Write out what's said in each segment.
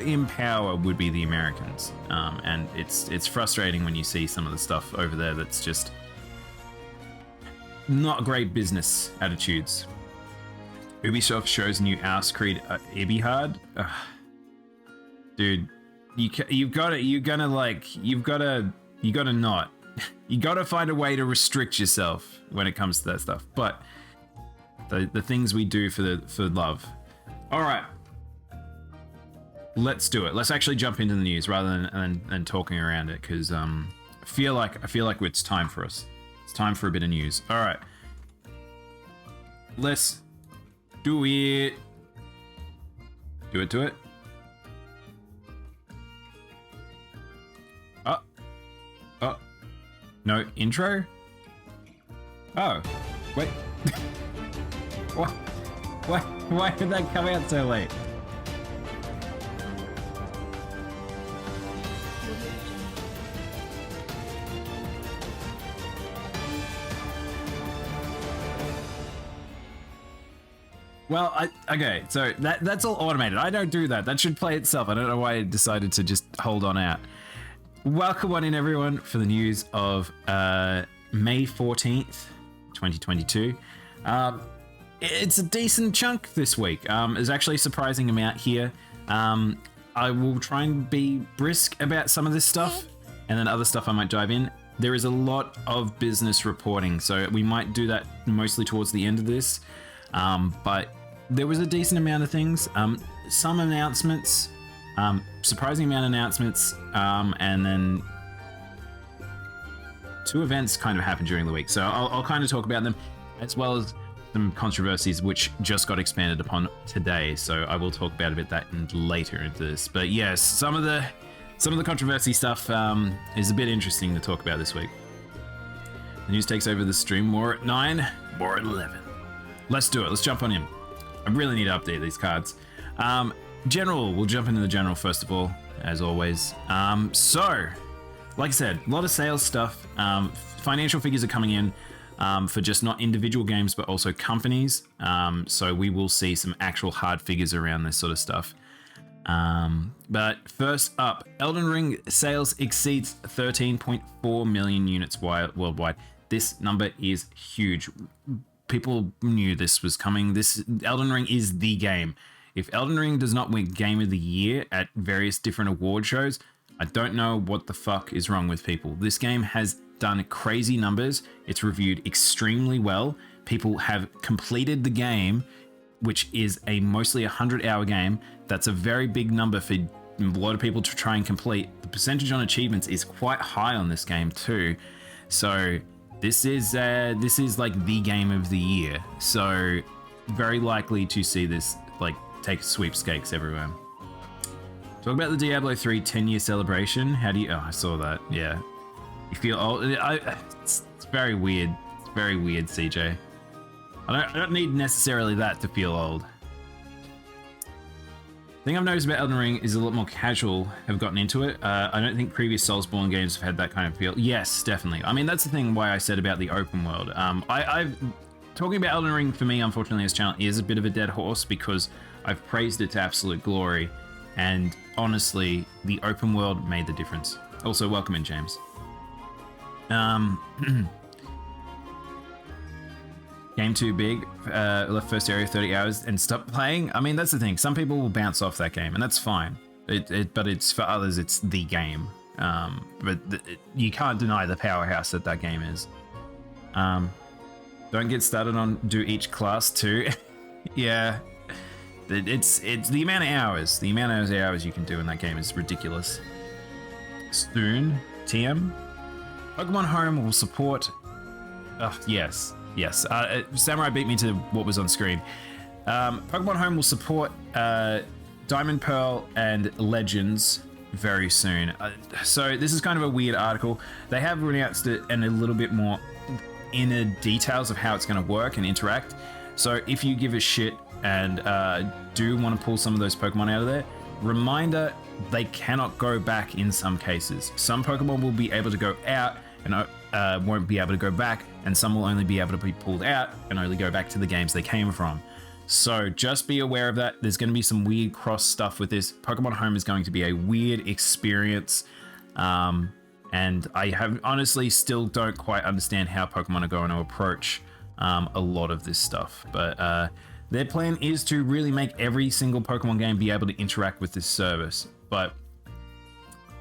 in power would be the Americans, and it's frustrating when you see some of the stuff over there that's just not great business attitudes. Ubisoft shows new House Creed Ibihard. Dude, you gotta find a way to restrict yourself when it comes to that stuff. But the things we do for love. All right, let's do it. Let's actually jump into the news rather than talking around it, because I feel like it's time for us. It's time for a bit of news. All right, let's do it. Do it. Oh, no intro? Oh, wait. What? Why did that come out so late? Well, okay, so that's all automated. I don't do that. That should play itself. I don't know why I decided to just hold on out. Welcome on in, everyone, for the news of May 14th, 2022. It's a decent chunk this week. There's actually a surprising amount here. I will try and be brisk about some of this stuff, and then other stuff I might dive in. There is a lot of business reporting, so we might do that mostly towards the end of this. But there was a decent amount of things. Some announcements, surprising amount of announcements, and then 2 events kind of happened during the week. So I'll kind of talk about them, as well as some controversies which just got expanded upon today. So I will talk about a bit that later into this. But yes, some of the controversy stuff is a bit interesting to talk about this week. The news takes over the stream. More at 9, more at 11. Let's do it. Let's jump on in. I really need to update these cards. General, we'll jump into the general first of all, as always. So, like I said, a lot of sales stuff. Financial figures are coming in for just not individual games, but also companies. So we will see some actual hard figures around this sort of stuff. But first up, Elden Ring sales exceeds 13.4 million units worldwide. This number is huge. People knew this was coming. Elden Ring is the game. If Elden Ring does not win Game of the Year at various different award shows, I don't know what the fuck is wrong with people. This game has done crazy numbers. It's reviewed extremely well. People have completed the game, which is a mostly 100-hour game. That's a very big number for a lot of people to try and complete. The percentage on achievements is quite high on this game too. So this is like the game of the year. So very likely to see this like take sweepstakes everywhere. Talk about the Diablo 3 10-year celebration. How do you? Oh, I saw that. Yeah, you feel old. It's very weird. It's very weird, CJ. I don't need necessarily that to feel old. The thing I've noticed about Elden Ring is a lot more casual have gotten into it. I don't think previous Soulsborne games have had that kind of feel. Yes, definitely. I mean, that's the thing why I said about the open world. I've talking about Elden Ring for me, unfortunately, this channel is a bit of a dead horse because I've praised it to absolute glory. And honestly, the open world made the difference. Also, welcome in, James. Game too big, left first area 30 hours and stopped playing. I mean, that's the thing. Some people will bounce off that game, and that's fine. But it's for others, it's the game. You can't deny the powerhouse that game is. Don't get started on do each class too. Yeah, it's the amount of hours. The amount of hours you can do in that game is ridiculous. Soon, TM. Pokemon Home will support. Yes. Samurai beat me to what was on screen. Pokemon Home will support Diamond, Pearl, and Legends very soon. So this is kind of a weird article. They have announced it in a little bit more inner details of how it's going to work and interact. So if you give a shit and do want to pull some of those Pokemon out of there, reminder, they cannot go back in some cases. Some Pokemon will be able to go out and won't be able to go back, and some will only be able to be pulled out and only go back to the games they came from. So just be aware of that. There's going to be some weird cross stuff with this. Pokemon Home is going to be a weird experience. And I have honestly still don't quite understand how Pokemon are going to approach a lot of this stuff. But their plan is to really make every single Pokemon game be able to interact with this service. But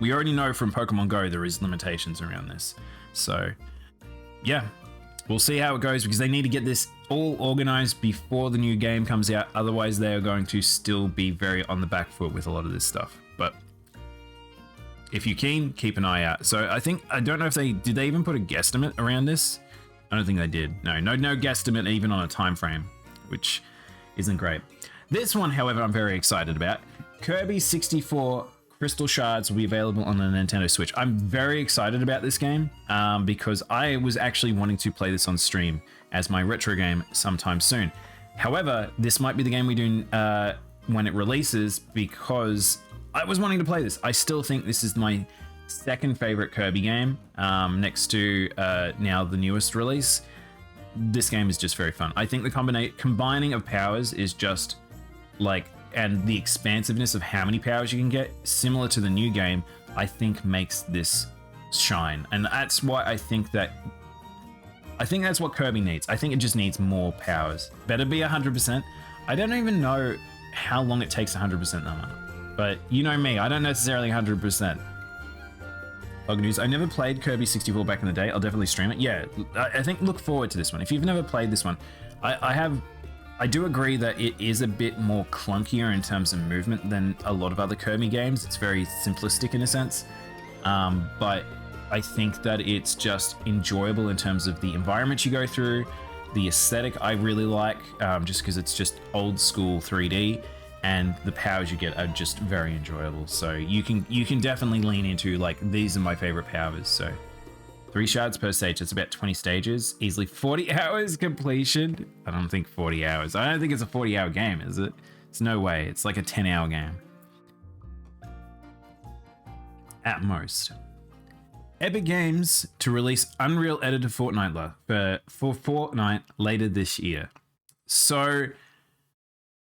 we already know from Pokemon Go there is limitations around this. So yeah, we'll see how it goes, because they need to get this all organized before the new game comes out. Otherwise, they are going to still be very on the back foot with a lot of this stuff. But if you're keen, keep an eye out. So I don't know if did they even put a guesstimate around this? I don't think they did. No guesstimate even on a time frame, which isn't great. This one, however, I'm very excited about. Kirby 64 Crystal Shards will be available on the Nintendo Switch. I'm very excited about this game because I was actually wanting to play this on stream as my retro game sometime soon. However, this might be the game we do when it releases, because I was wanting to play this. I still think this is my second favorite Kirby game, next to now the newest release. This game is just very fun. I think the combining of powers is just like, and the expansiveness of how many powers you can get, similar to the new game, I think makes this shine. And that's why I think that's what Kirby needs. I think it just needs more powers. Better be 100%. I don't even know how long it takes 100% number, but you know me, I don't necessarily 100%. Log news. I never played Kirby 64 back in the day. I'll definitely stream it. Yeah, I think look forward to this one. If you've never played this one, I do agree that it is a bit more clunkier in terms of movement than a lot of other Kirby games. It's very simplistic in a sense, but I think that it's just enjoyable in terms of the environment you go through, the aesthetic I really like, just because it's just old school 3D. And the powers you get are just very enjoyable. So you can definitely lean into, like, these are my favorite powers. So 3 shards per stage, that's about 20 stages, easily 40 hours completion. I don't think 40 hours. I don't think it's a 40-hour game, is it? It's no way. It's like a 10-hour game at most. Epic Games to release Unreal Editor Fortnite for Fortnite later this year. So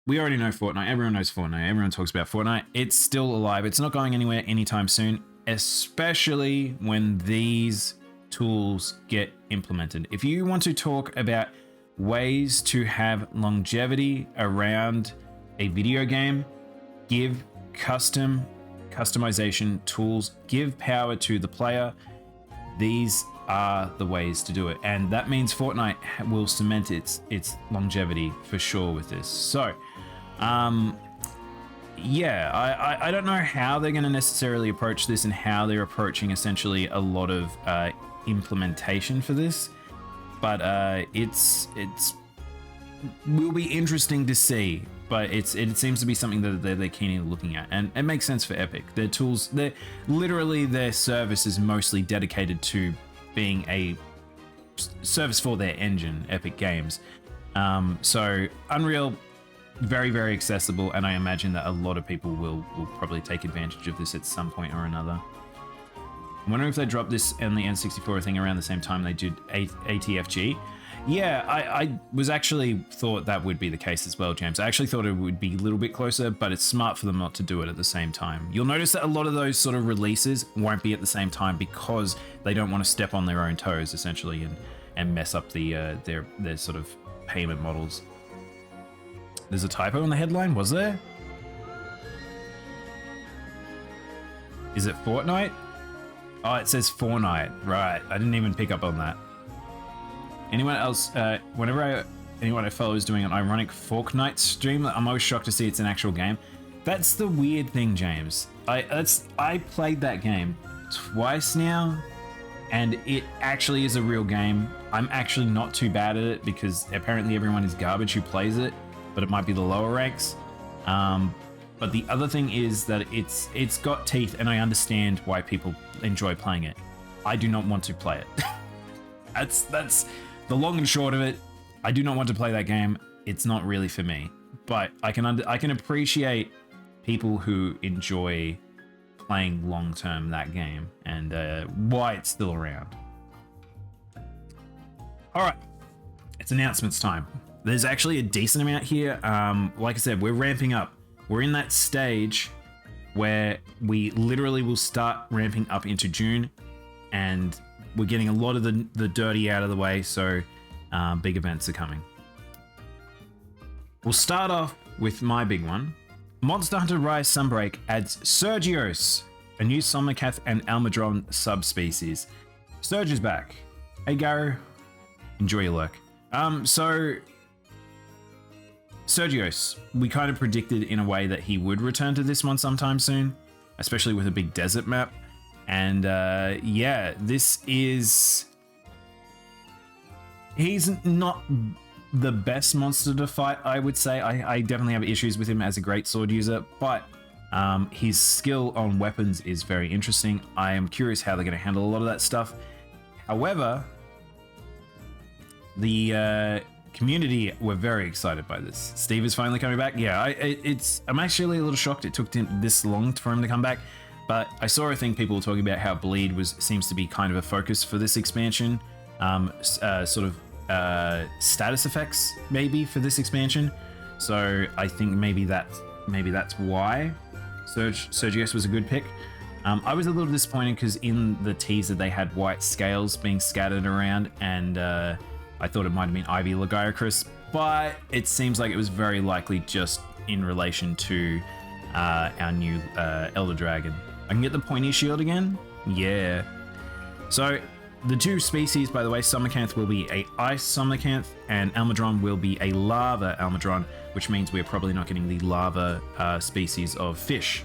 we already know Fortnite. Everyone knows Fortnite. Everyone talks about Fortnite. It's still alive. It's not going anywhere anytime soon, especially when these tools get implemented. If you want to talk about ways to have longevity around a video game, give customization tools, give power to the player. These are the ways to do it, and that means Fortnite will cement its longevity for sure with this. So yeah, I don't know how they're going to necessarily approach this and how they're approaching essentially a lot of implementation for this, but it's will be interesting to see. But it seems to be something that they're keenly looking at, and it makes sense for Epic. Their tools, their service is mostly dedicated to being a service for their engine, Epic Games. So Unreal, very, very accessible, and I imagine that a lot of people will probably take advantage of this at some point or another. I'm wondering if they dropped this and the N64 thing around the same time they did ATFG. Yeah, I was actually thought that would be the case as well, James. I actually thought it would be a little bit closer, but it's smart for them not to do it at the same time. You'll notice that a lot of those sort of releases won't be at the same time because they don't want to step on their own toes, essentially, and mess up their sort of payment models. There's a typo in the headline, was there? Is it Fortnite? Oh, it says Fortnite. Right, I didn't even pick up on that. Anyone else, whenever anyone I follow is doing an ironic Fortnite stream, I'm always shocked to see it's an actual game. That's the weird thing, James. I played that game twice now, and it actually is a real game. I'm actually not too bad at it because apparently everyone is garbage who plays it, but it might be the lower ranks. But the other thing is that it's got teeth, and I understand why people enjoy playing it. I do not want to play it. That's the long and short of it. I do not want to play that game. It's not really for me. But I can appreciate people who enjoy playing long term that game and why it's still around. All right, it's announcements time. There's actually a decent amount here. Like I said, we're ramping up. We're in that stage where we literally will start ramping up into June, and we're getting a lot of the dirty out of the way, so big events are coming. We'll start off with my big one. Monster Hunter Rise Sunbreak adds Sergios, a new Somnicath and Almudron subspecies. Serge is back. Hey Garo, enjoy your lurk. So Sergios, we kind of predicted in a way that he would return to this one sometime soon, especially with a big desert map. And yeah, this is... He's not the best monster to fight, I would say. I definitely have issues with him as a great sword user, but his skill on weapons is very interesting. I am curious how they're going to handle a lot of that stuff. However, the community were very excited by this. Steve is finally coming back. Yeah, I'm actually a little shocked it took him this long for him to come back. But I saw a thing people were talking about how bleed seems to be kind of a focus for this expansion. Sort of status effects maybe for this expansion. So I think maybe that's why Sergios was a good pick. I was a little disappointed because in the teaser they had white scales being scattered around, and I thought it might have been Ivy Lagiacrus, but it seems like it was very likely just in relation to our new Elder Dragon. I can get the pointy shield again? Yeah. So the two species, by the way, Somnicanth will be a ice Somnicanth and Almudron will be a lava Almudron, which means we're probably not getting the lava species of fish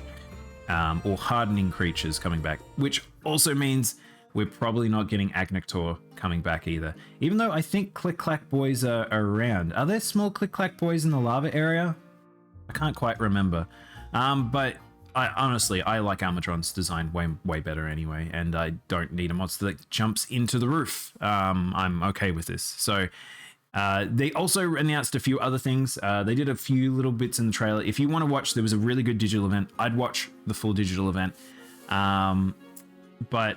or hardening creatures coming back, which also means we're probably not getting Agnactor coming back either. Even though I think Click Clack Boys are around. Are there small Click Clack Boys in the lava area? I can't quite remember. But honestly, I like Almudron's design way better anyway, and I don't need a monster that jumps into the roof. I'm okay with this. So they also announced a few other things. They did a few little bits in the trailer. If you want to watch, there was a really good digital event. I'd watch the full digital event. But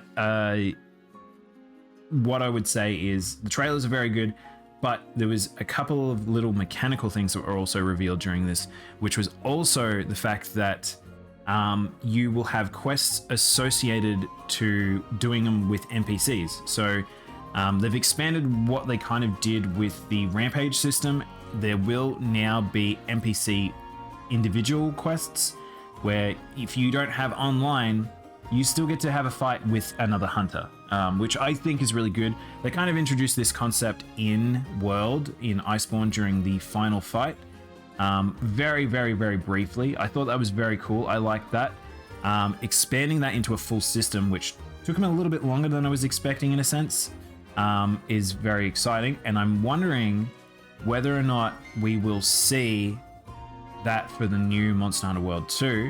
what I would say is the trailers are very good, but there was a couple of little mechanical things that were also revealed during this, which was also the fact that you will have quests associated to doing them with NPCs. So they've expanded what they kind of did with the Rampage system. There will now be NPC individual quests where if you don't have online, you still get to have a fight with another hunter, which I think is really good. They kind of introduced this concept in World, in Iceborne during the final fight. Very briefly. I thought that was very cool. I liked that. Expanding that into a full system, which took them a little bit longer than I was expecting in a sense, is very exciting. And I'm wondering whether or not we will see that for the new Monster Hunter World 2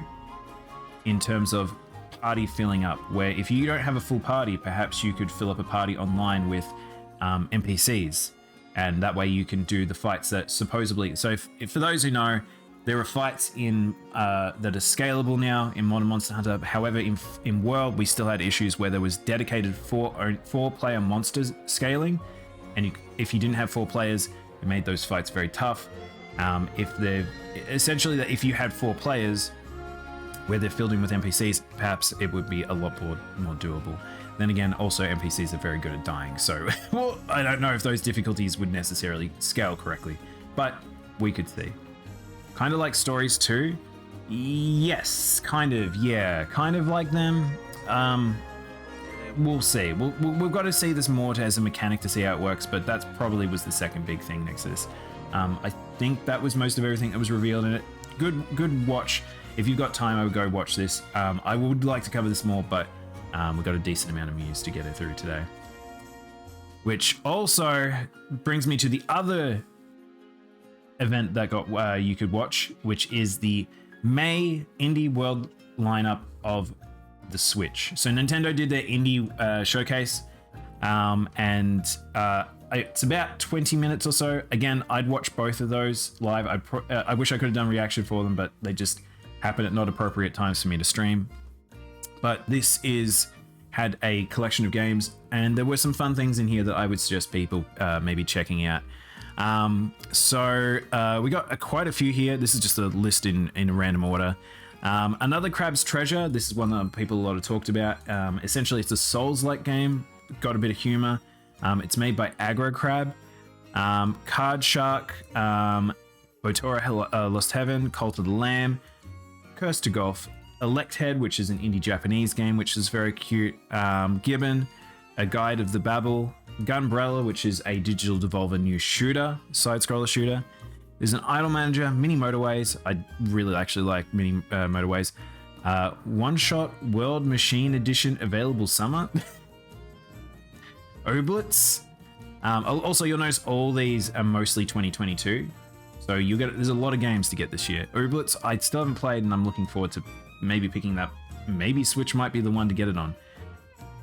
in terms of party filling up, where if you don't have a full party, perhaps you could fill up a party online with NPCs. And that way you can do the fights that supposedly... So if for those who know, there are fights in that are scalable now in Modern Monster Hunter. However, in World, we still had issues where there was dedicated four-player monsters scaling. And if you didn't have 4 players, it made those fights very tough. Essentially, that if you had 4 players where they're filled in with NPCs, perhaps it would be a lot more doable. Then again, also NPCs are very good at dying, so well, I don't know if those difficulties would necessarily scale correctly, but we could see. Kind of like stories too? Yes, kind of, yeah, kind of like them. We'll see. We've got to see this more as a mechanic to see how it works, but that's probably was the second big thing next to this. I think that was most of everything that was revealed in it. Good watch. If you've got time, I would go watch this. I would like to cover this more, but we've got a decent amount of news to get it through today. Which also brings me to the other event that you could watch, which is the May Indie World lineup of the Switch. So Nintendo did their indie showcase, and it's about 20 minutes or so. Again, I'd watch both of those live. I wish I could have done reaction for them, but they just happen at not appropriate times for me to stream. But this had a collection of games, and there were some fun things in here that I would suggest people maybe checking out. We got quite a few here. This is just a list in random order. Another Crab's Treasure. This is one that people a lot have talked about. Essentially, it's a Souls-like game. Got a bit of humor. It's made by Aggro Crab. Card Shark. Botora Lost Heaven. Cult of the Lamb. Curse to Golf. Elect Head, which is an indie Japanese game, which is very cute. Gibbon. A Guide of the Babel. Gunbrella, which is a digital Devolver new shooter, side-scroller shooter. There's an Idle Manager, Mini Motorways. I really actually like Mini Motorways. One Shot World Machine Edition available summer. Oblitz. Also, you'll notice all these are mostly 2022. So there's a lot of games to get this year. Oblitz, I still haven't played, and I'm looking forward to maybe picking that. Maybe Switch might be the one to get it on.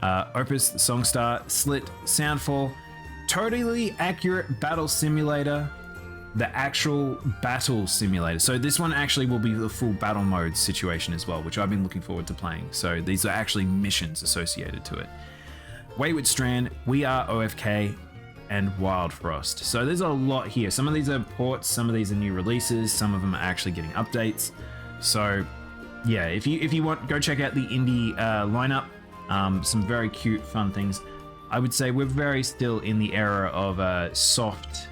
Opus, Songstar, Slit, Soundfall, Totally Accurate Battle Simulator, the actual battle simulator. So this one actually will be the full battle mode situation as well, which I've been looking forward to playing. So these are actually missions associated to it. Wayward Strand, We Are OFK, and Wild Frost. So there's a lot here. Some of these are ports, some of these are new releases, some of them are actually getting updates. So yeah, if you want, go check out the indie lineup. Some very cute, fun things. I would say we're very still in the era of soft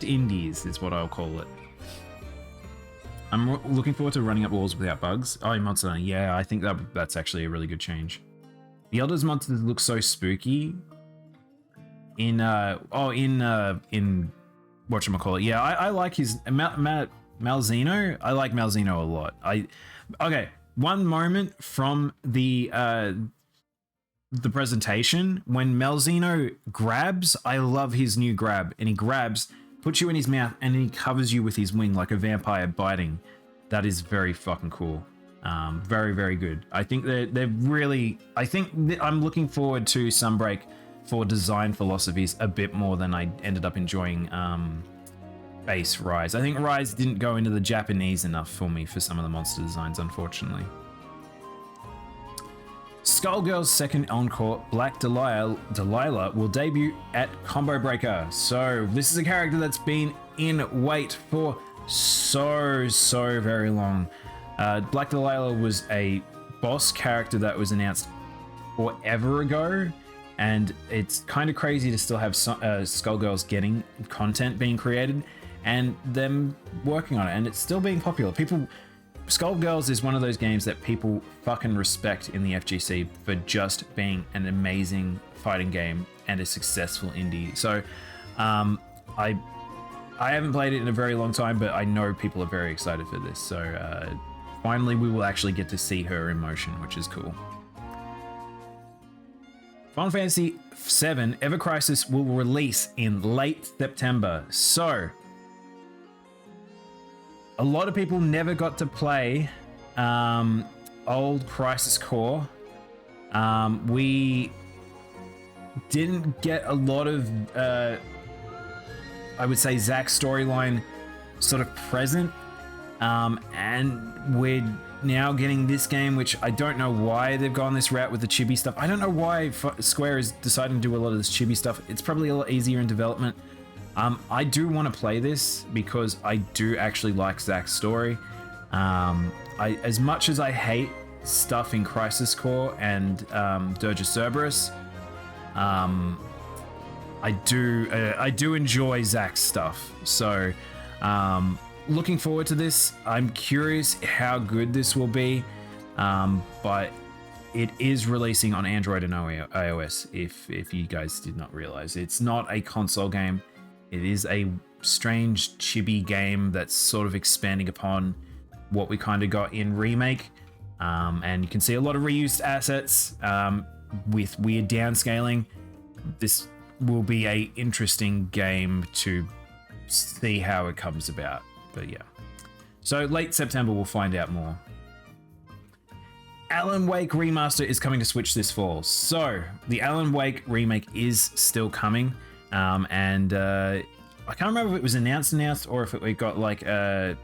indies is what I'll call it. I'm looking forward to running up walls without bugs. Oh, Monster, yeah, I think that's actually a really good change. The Elders monsters look so spooky. In whatchamacallit. Yeah, I like his Malzeno. I like Malzeno a lot. Okay. One moment from the presentation when Malzeno grabs, I love his new grab, and he grabs, puts you in his mouth, and then he covers you with his wing like a vampire biting. That is very fucking cool. Very, very good. I think they're really. I'm looking forward to Sunbreak for design philosophies a bit more than I ended up enjoying base Rise. I think Rise didn't go into the Japanese enough for me for some of the monster designs, unfortunately. Skullgirls' second encore, Black Delilah, will debut at Combo Breaker. So this is a character that's been in wait for so very long. Black Delilah was a boss character that was announced forever ago, and it's kind of crazy to still have Skullgirls getting content being created and them working on it, and it's still being popular. Skullgirls is one of those games that people fucking respect in the FGC for just being an amazing fighting game and a successful indie. So I haven't played it in a very long time, but I know people are very excited for this. So finally we will actually get to see her in motion, which is cool. Final Fantasy VII Ever Crisis will release in late September. So a lot of people never got to play old Crisis Core. We didn't get a lot of, I would say, Zack's storyline sort of present. And we're now getting this game, which I don't know why they've gone this route with the chibi stuff. I don't know why Square is deciding to do a lot of this chibi stuff. It's probably a lot easier in development. I do want to play this because I do actually like Zack's story. As much as I hate stuff in Crisis Core and Dirge of Cerberus, I do enjoy Zack's stuff. So looking forward to this. I'm curious how good this will be, but it is releasing on Android and iOS. If you guys did not realize, it's not a console game. It is a strange chibi game that's sort of expanding upon what we kind of got in Remake. And you can see a lot of reused assets with weird downscaling. This will be a interesting game to see how it comes about. But yeah. So late September, we'll find out more. Alan Wake Remaster is coming to Switch this fall. So the Alan Wake remake is still coming. And I can't remember if it was announced or if it got like I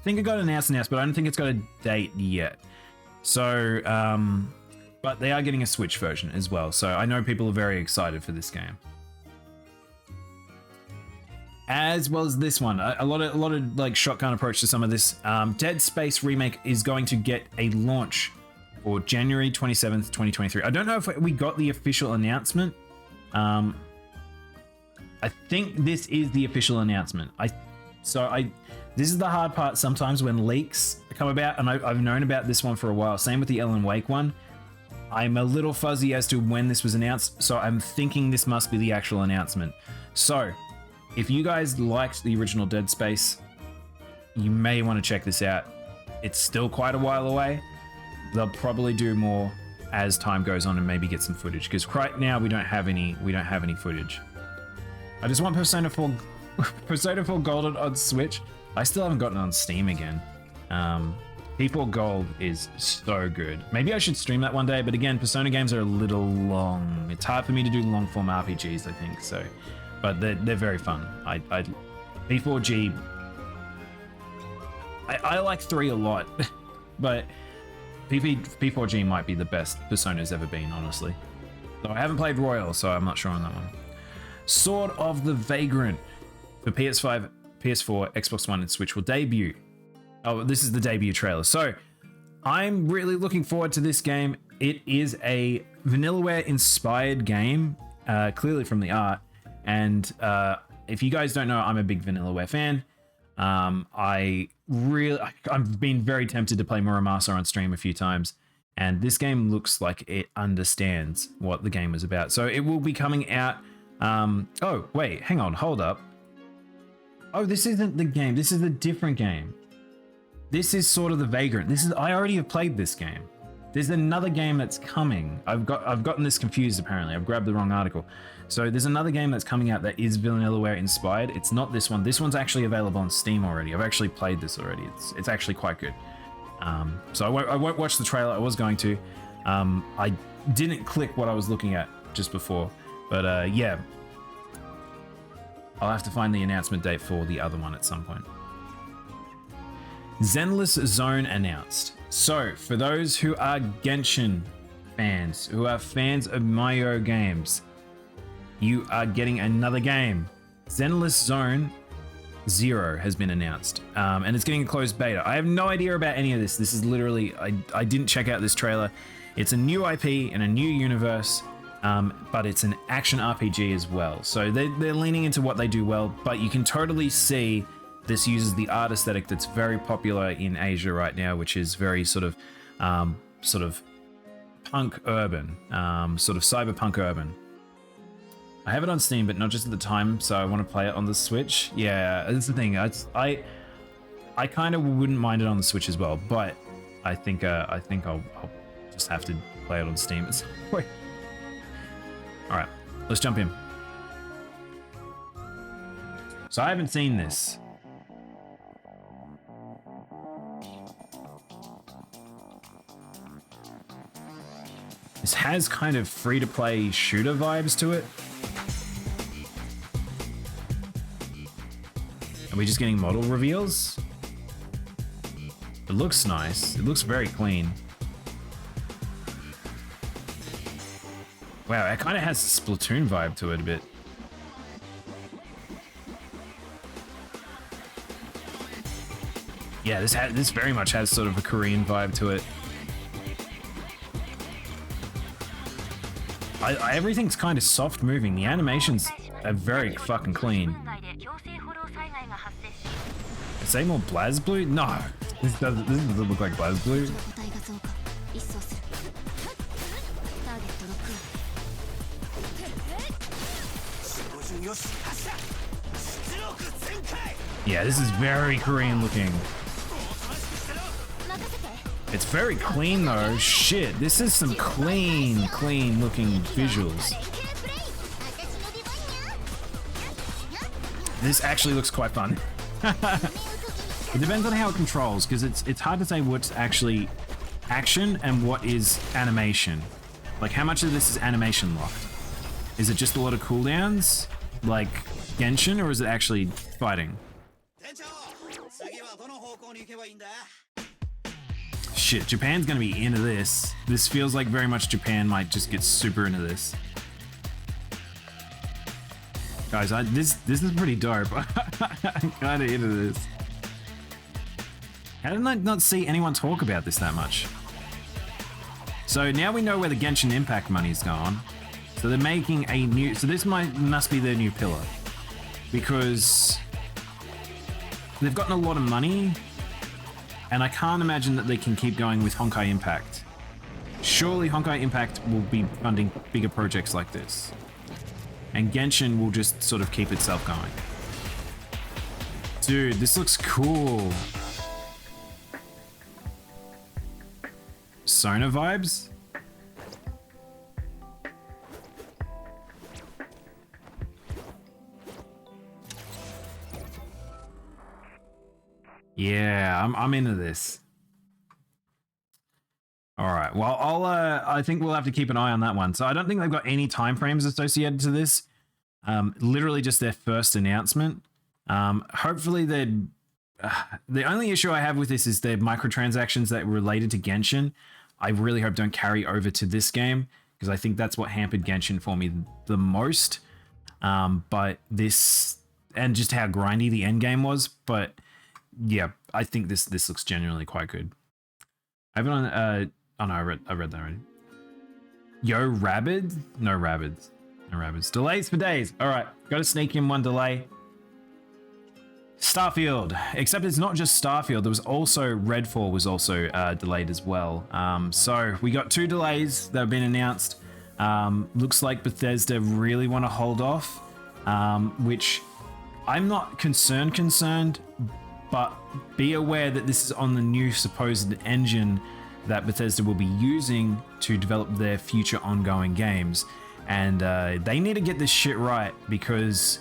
think it got announced, but I don't think it's got a date yet. So but they are getting a Switch version as well. So I know people are very excited for this game. As well as this one, a lot of like shotgun approach to some of this. Dead Space Remake is going to get a launch for January 27th, 2023. I don't know if we got the official announcement. I think this is the official announcement. This is the hard part sometimes when leaks come about, and I've known about this one for a while. Same with the Alan Wake one. I'm a little fuzzy as to when this was announced, so I'm thinking this must be the actual announcement. So, if you guys liked the original Dead Space, you may want to check this out. It's still quite a while away. They'll probably do more as time goes on and maybe get some footage, because right now we don't have any footage. I just want Persona 4 Persona 4 Gold on Switch. I still haven't gotten it on Steam again. P4 Gold is so good. Maybe I should stream that one day, but again, Persona games are a little long. It's hard for me to do long form RPGs, I think, so. But they're very fun. P4G, I like 3 a lot, but P4G might be the best Persona's ever been, honestly. Though I haven't played Royal, so I'm not sure on that one. Sword of the Vagrant for PS5, PS4, Xbox One, and Switch will debut. Oh, this is the debut trailer. So I'm really looking forward to this game. It is a Vanillaware inspired game, clearly from the art. And if you guys don't know, I'm a big Vanillaware fan. I've been very tempted to play Remaster on stream a few times, and this game looks like it understands what the game is about. So it will be coming out. Oh wait, hang on, hold up. Oh, this isn't the game. This is a different game. This is Sword of the Vagrant. I already have played this game. There's another game that's coming. I've gotten this confused apparently. I've grabbed the wrong article. So there's another game that's coming out that is Vanillaware inspired. It's not this one. This one's actually available on Steam already. I've actually played this already. It's actually quite good. So I won't watch the trailer. I was going to. I didn't click what I was looking at just before. But yeah. I'll have to find the announcement date for the other one at some point. Zenless Zone announced. So, for those who are Genshin fans, who are fans of Mario games, you are getting another game. Zenless Zone 0 has been announced, and it's getting a closed beta. I have no idea about any of this. This is literally, I didn't check out this trailer. It's a new IP in a new universe, but it's an action RPG as well. So they're leaning into what they do well, but you can totally see this uses the art aesthetic that's very popular in Asia right now, which is very sort of punk urban, sort of cyberpunk urban. I have it on Steam, but not just at the time, so I want to play it on the Switch. Yeah, that's the thing. I kind of wouldn't mind it on the Switch as well, but I think I'll just have to play it on Steam at some point. All right, let's jump in. So I haven't seen this. This has kind of free-to-play shooter vibes to it. Are we just getting model reveals? It looks nice. It looks very clean. Wow, it kind of has a Splatoon vibe to it a bit. Yeah, this very much has sort of a Korean vibe to it. Everything's kind of soft moving. The animations are very fucking clean. Is it more BlazBlue? No, this doesn't look like BlazBlue. Yeah, this is very Korean looking. It's very clean though. Shit, this is some clean looking visuals. This actually looks quite fun. It depends on how it controls, because it's hard to say what's actually action and what is animation. Like, how much of this is animation locked? Is it just a lot of cooldowns, like Genshin, or is it actually fighting? shit, Japan's gonna be into this. This feels like very much Japan might just get super into this. Guys, this is pretty dope. I'm kind of into this. How did I not see anyone talk about this that much? So now we know where the Genshin Impact money's gone. So they're making a new... So this must be their new pillar. Because they've gotten a lot of money. And I can't imagine that they can keep going with Honkai Impact. Surely Honkai Impact will be funding bigger projects like this. And Genshin will just sort of keep itself going. Dude, this looks cool. Sona vibes? Yeah, I'm into this. All right. Well, I think we'll have to keep an eye on that one. So I don't think they've got any time frames associated to this. Literally just their first announcement. Hopefully the only issue I have with this is their microtransactions that related to Genshin. I really hope don't carry over to this game because I think that's what hampered Genshin for me the most. But this and just how grindy the end game was. But yeah, I think this looks genuinely quite good. I have it on. Oh no, I read that already. Yo, Rabid? No Rabbids. No Rabbids. Delays for days. All right, got to sneak in one delay. Starfield, except it's not just Starfield. There was also Redfall was also delayed as well. So we got 2 delays that have been announced. Looks like Bethesda really want to hold off, which I'm not concerned, but be aware that this is on the new supposed engine that Bethesda will be using to develop their future ongoing games. And they need to get this shit right because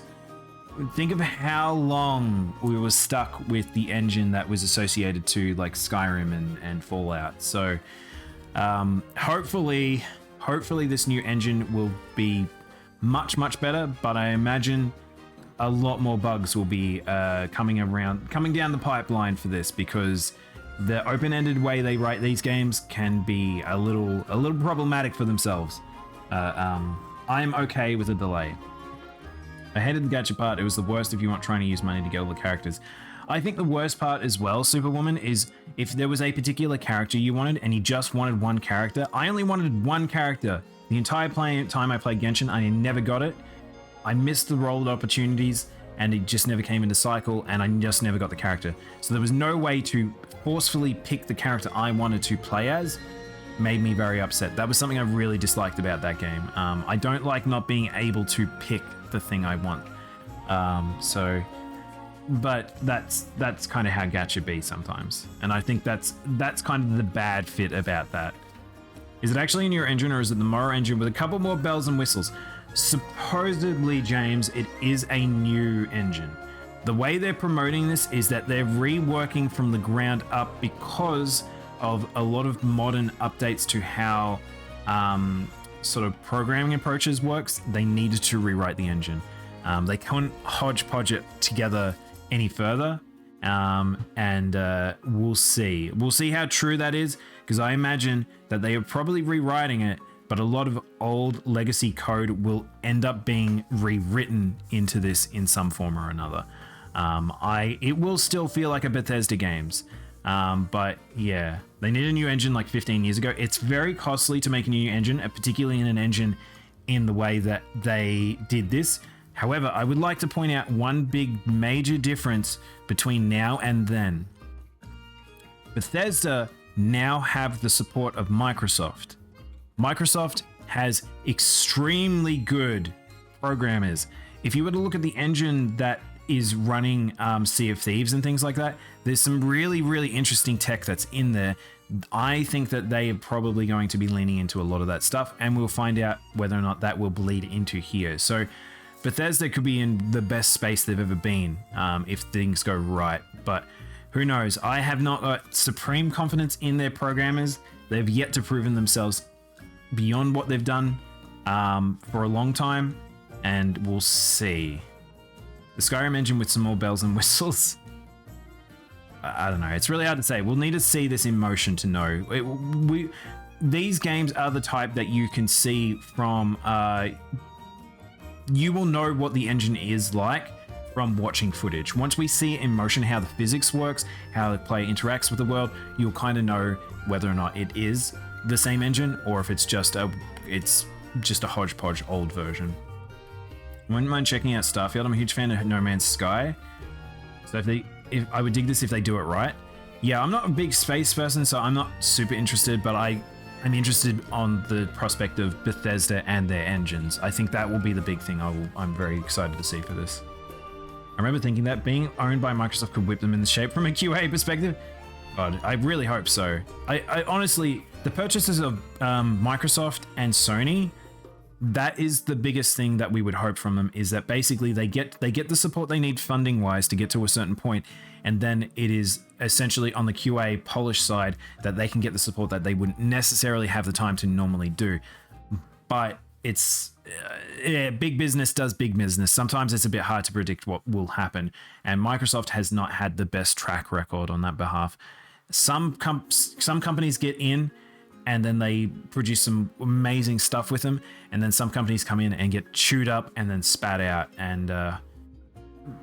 think of how long we were stuck with the engine that was associated to like Skyrim and Fallout. So hopefully this new engine will be much better, but I imagine a lot more bugs will be coming down the pipeline for this because the open-ended way they write these games can be a little problematic for themselves. I'm okay with a delay. I hated the gacha part. It was the worst if you weren't trying to use money to get all the characters. I think the worst part as well, Superwoman, is if there was a particular character you wanted and you just wanted one character. I only wanted one character. The entire time I played Genshin, I never got it. I missed the rolled opportunities and it just never came into cycle and I just never got the character. So there was no way to forcefully pick the character I wanted to play as. Made me very upset. That was something I really disliked about that game. I don't like not being able to pick the thing I want. But that's kind of how gacha be sometimes. And I think that's kind of the bad fit about that. Is it actually a new engine or is it the Moro engine with a couple more bells and whistles? Supposedly, James, it is a new engine. The way they're promoting this is that they're reworking from the ground up because of a lot of modern updates to how sort of programming approaches works. They needed to rewrite the engine. They couldn't hodgepodge it together any further. And we'll see. We'll see how true that is, because I imagine that they are probably rewriting it, but a lot of old legacy code will end up being rewritten into this in some form or another. It will still feel like a Bethesda games. But yeah, they need a new engine like 15 years ago. It's very costly to make a new engine, particularly in an engine in the way that they did this. However, I would like to point out one big major difference between now and then. Bethesda now have the support of Microsoft. Microsoft has extremely good programmers. If you were to look at the engine that is running Sea of Thieves and things like that, there's some really interesting tech that's in there. I think that they are probably going to be leaning into a lot of that stuff, and we'll find out whether or not that will bleed into here. So Bethesda could be in the best space they've ever been if things go right, but who knows? I have not got supreme confidence in their programmers. They've yet to prove themselves beyond what they've done for a long time, and we'll see. The Skyrim engine with some more bells and whistles. I don't know. It's really hard to say. We'll need to see this in motion to know. These games are the type that you can see from. You will know what the engine is like from watching footage. Once we see it in motion, how the physics works, how the player interacts with the world, you'll kind of know whether or not it is the same engine or if it's just a hodgepodge old version. I wouldn't mind checking out Starfield. I'm a huge fan of No Man's Sky. So if I would dig this if they do it right. Yeah, I'm not a big space person, so I'm not super interested, but I'm interested on the prospect of Bethesda and their engines. I think that will be the big thing I'm very excited to see for this. I remember thinking that being owned by Microsoft could whip them in the shape from a QA perspective. God, I really hope so. I honestly, the purchases of Microsoft and Sony, that is the biggest thing that we would hope from them, is that basically they get the support they need funding wise to get to a certain point, and then it is essentially on the QA polish side that they can get the support that they wouldn't necessarily have the time to normally do. But it's big business does big business. Sometimes it's a bit hard to predict what will happen, and Microsoft has not had the best track record on that behalf. Some companies get in and then they produce some amazing stuff with them, and then some companies come in and get chewed up and then spat out, and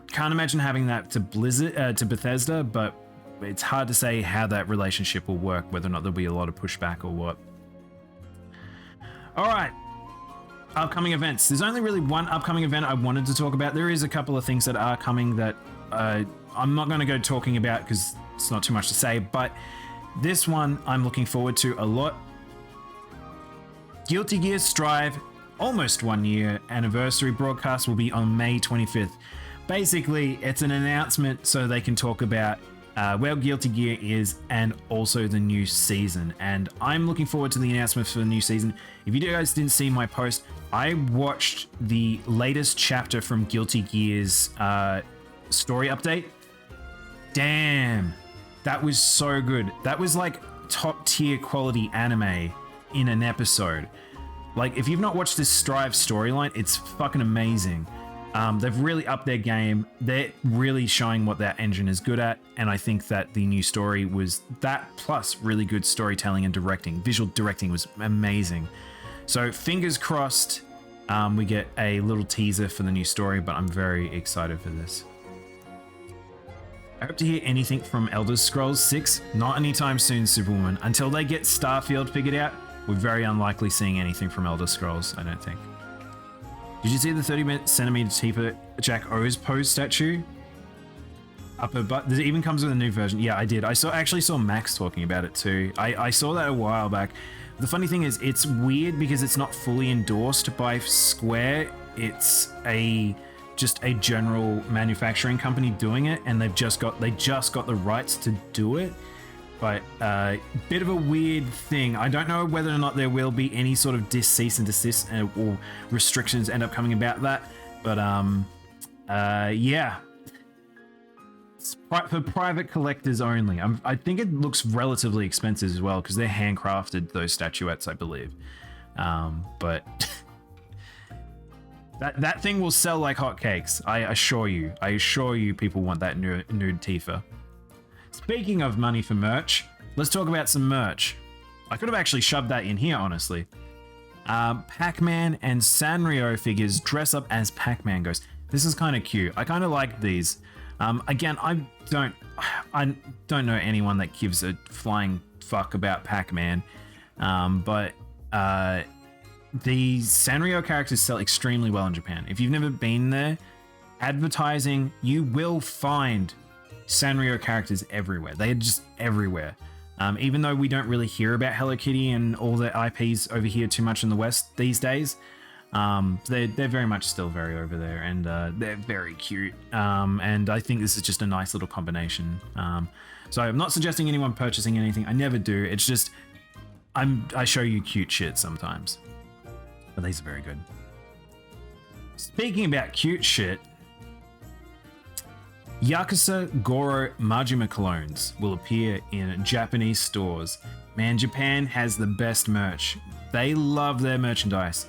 can't imagine having that to Bethesda, but it's hard to say how that relationship will work, whether or not there'll be a lot of pushback or what. All right, upcoming events. There's only really one upcoming event I wanted to talk about. There is a couple of things that are coming that I'm not going to go talking about because it's not too much to say, but this one I'm looking forward to a lot. Guilty Gear Strive, almost 1 year anniversary broadcast will be on May 25th. Basically, it's an announcement so they can talk about where Guilty Gear is and also the new season. And I'm looking forward to the announcement for the new season. If you guys didn't see my post, I watched the latest chapter from Guilty Gear's story update. Damn, that was so good. That was like top tier quality anime in an episode. Like, if you've not watched this Strive storyline, it's fucking amazing. They've really upped their game. They're really showing what that engine is good at, and I think that the new story was that plus really good storytelling and directing. Visual directing was amazing. So fingers crossed we get a little teaser for the new story, but I'm very excited for this. I hope to hear anything from Elder Scrolls 6. Not anytime soon, Superwoman. Until they get Starfield figured out, we're very unlikely seeing anything from Elder Scrolls, I don't think. Did you see the 30cm Tifa Jack O's pose statue? Upper butt. It even comes with a new version. Yeah, I did. I actually saw Max talking about it too. I saw that a while back. The funny thing is, it's weird because it's not fully endorsed by Square. It's just a general manufacturing company doing it, and they just got the rights to do it. But bit of a weird thing. I don't know whether or not there will be any sort of cease and desist or restrictions end up coming about that. But yeah, it's for private collectors only. I think it looks relatively expensive as well because they're handcrafted, those statuettes, I believe. But that thing will sell like hotcakes. I assure you. I assure you, people want that nude Tifa. Speaking of money for merch, let's talk about some merch. I could have actually shoved that in here, honestly. Pac-Man and Sanrio figures dress up as Pac-Man ghosts. This is kind of cute. I kind of like these. Again, I don't know anyone that gives a flying fuck about Pac-Man. But the Sanrio characters sell extremely well in Japan. If you've never been there, advertising, you will find Sanrio characters everywhere. They're just everywhere. Even though we don't really hear about Hello Kitty and all the IPs over here too much in the West these days, they're very much still very over there, and they're very cute. And I think this is just a nice little combination. So I'm not suggesting anyone purchasing anything. I never do. It's just I show you cute shit sometimes. But these are very good. Speaking about cute shit, Yakuza Goro Majima Colognes will appear in Japanese stores. Man, Japan has the best merch. They love their merchandise.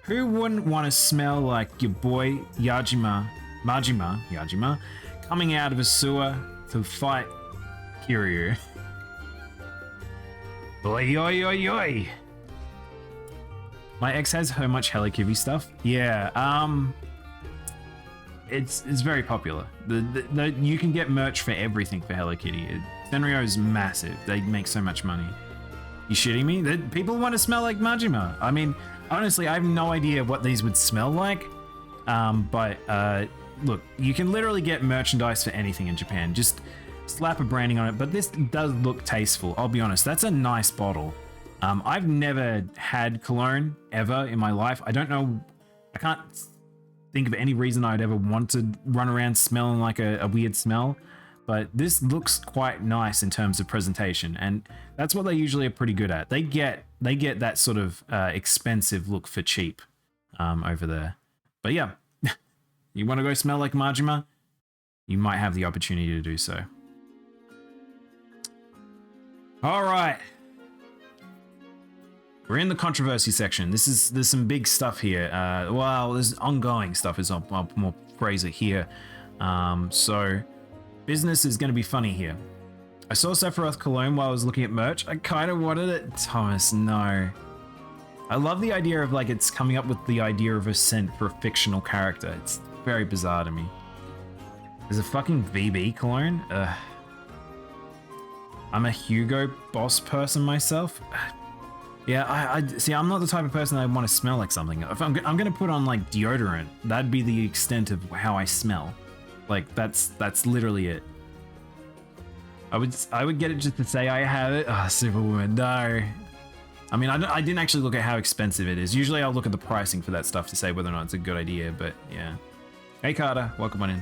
Who wouldn't want to smell like your boy Majima, coming out of a sewer to fight Kiryu. Oi, oi, oi, oi. My ex has so much Hello Kitty stuff. Yeah, it's very popular. You can get merch for everything for Hello Kitty. Sanrio is massive. They make so much money. You shitting me? People want to smell like Majima. I mean, honestly, I have no idea what these would smell like. But look, you can literally get merchandise for anything in Japan. Just slap a branding on it. But this does look tasteful. I'll be honest. That's a nice bottle. I've never had cologne ever in my life. I don't know. I can't think of any reason I'd ever want to run around smelling like a weird smell. But this looks quite nice in terms of presentation, and that's what they usually are pretty good at. They get that sort of expensive look for cheap over there. But yeah, you want to go smell like Majima? You might have the opportunity to do so. All right. We're in the controversy section. There's some big stuff here. Well, there's ongoing stuff, is I'll more phrase it here. So business is going to be funny here. I saw Sephora Cologne while I was looking at merch. I kind of wanted it. Thomas, no. I love the idea of like it's coming up with the idea of a scent for a fictional character. It's very bizarre to me. There's a fucking VB cologne. I'm a Hugo Boss person myself. Yeah, I see. I'm not the type of person that I want to smell like something. If I'm gonna put on like deodorant, that'd be the extent of how I smell. Like that's literally it. I would get it just to say I have it. Oh, Superwoman, no. I mean, I didn't actually look at how expensive it is. Usually I'll look at the pricing for that stuff to say whether or not it's a good idea. But yeah. Hey Carter, welcome on in.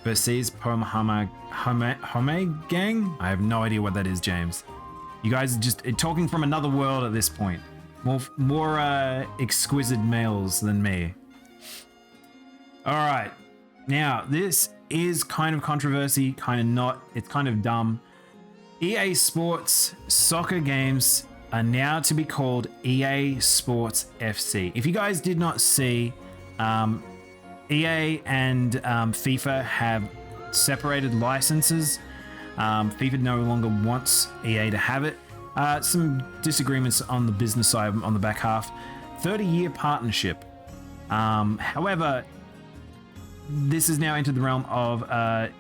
Versus Home Gang. I have no idea what that is, James. You guys are just talking from another world at this point. More exquisite males than me. All right. Now, this is kind of controversy, kind of not. It's kind of dumb. EA Sports soccer games are now to be called EA Sports FC. If you guys did not see, EA and FIFA have separated licenses. FIFA no longer wants EA to have it. Some disagreements on the business side, on the back half. 30-year partnership. However, this is now entered the realm of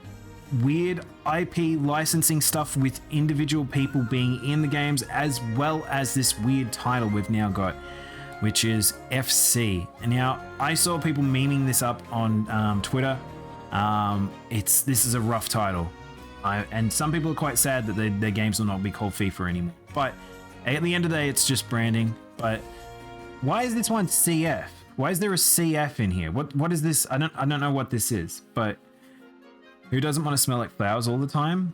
weird IP licensing stuff with individual people being in the games, as well as this weird title we've now got, which is FC. And now I saw people memeing this up on Twitter. This is a rough title. And some people are quite sad that their games will not be called FIFA anymore. But at the end of the day, it's just branding. But why is this one CF? Why is there a CF in here? What is this? I don't know what this is. But who doesn't want to smell like flowers all the time?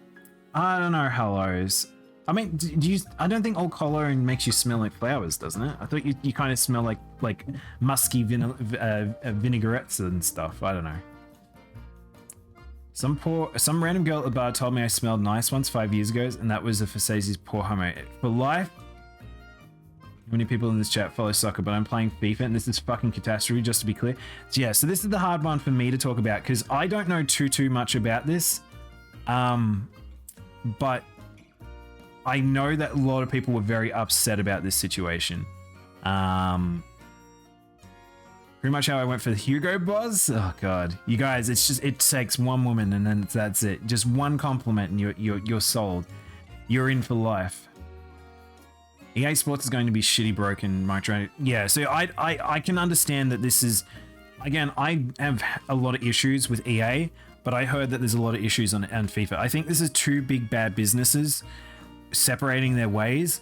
I don't know, hellos. I mean, do you? I don't think all cologne makes you smell like flowers, doesn't it? I thought you kind of smell like musky vinaigrettes and stuff. I don't know. Some random girl at the bar told me I smelled nice once 5 years ago, and that was a Facezi's poor homo. For life, many people in this chat follow soccer, but I'm playing FIFA, and this is fucking catastrophe, just to be clear. So yeah, so this is the hard one for me to talk about, because I don't know too much about this. But I know that a lot of people were very upset about this situation. Pretty much how I went for the Hugo Boss. Oh god, you guys, it takes one woman and then that's it. Just one compliment and you're sold. You're in for life. EA Sports is going to be shitty broken, Mike. Yeah, so I can understand that this is, again, I have a lot of issues with EA, but I heard that there's a lot of issues on FIFA. I think this is two big bad businesses separating their ways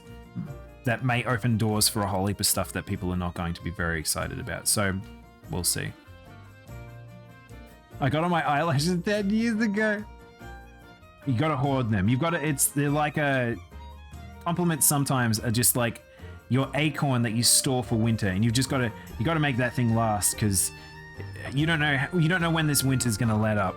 that may open doors for a whole heap of stuff that people are not going to be very excited about. So we'll see. I got on my eyelashes 10 years ago. You gotta hoard them. You've got to, they're like a, compliments sometimes are just like your acorn that you store for winter, and you got to make that thing last, because you don't know when this winter's gonna let up.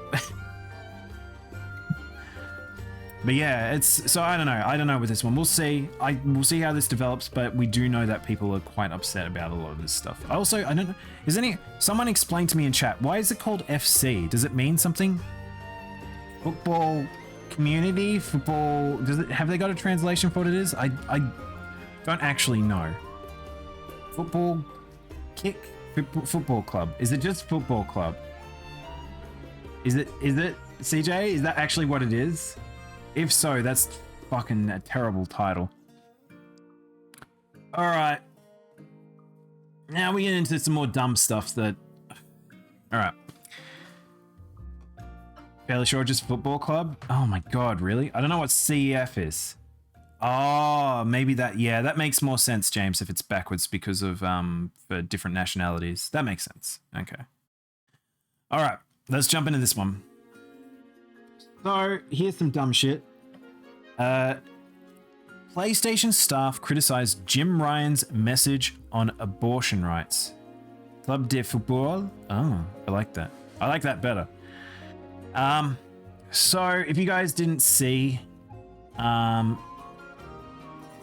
But yeah, so I don't know with this one. We'll see. We'll see how this develops, but we do know that people are quite upset about a lot of this stuff. I don't know. Someone explain to me in chat, why is it called FC? Does it mean something? Football community football. Have they got a translation for what it is? I don't actually know. Football kick football club. Is it just football club? Is it CJ? Is that actually what it is? If so, that's fucking a terrible title. All right. Now we get into some more dumb stuff that. All right. Fairly sure just football club. Oh my god, really? I don't know what CEF is. Oh, maybe that. Yeah, that makes more sense, James, if it's backwards because of for different nationalities. That makes sense. Okay. All right, let's jump into this one. So here's some dumb shit. PlayStation staff criticized Jim Ryan's message on abortion rights. Club de football. Oh, I like that. I like that better. So if you guys didn't see, I'm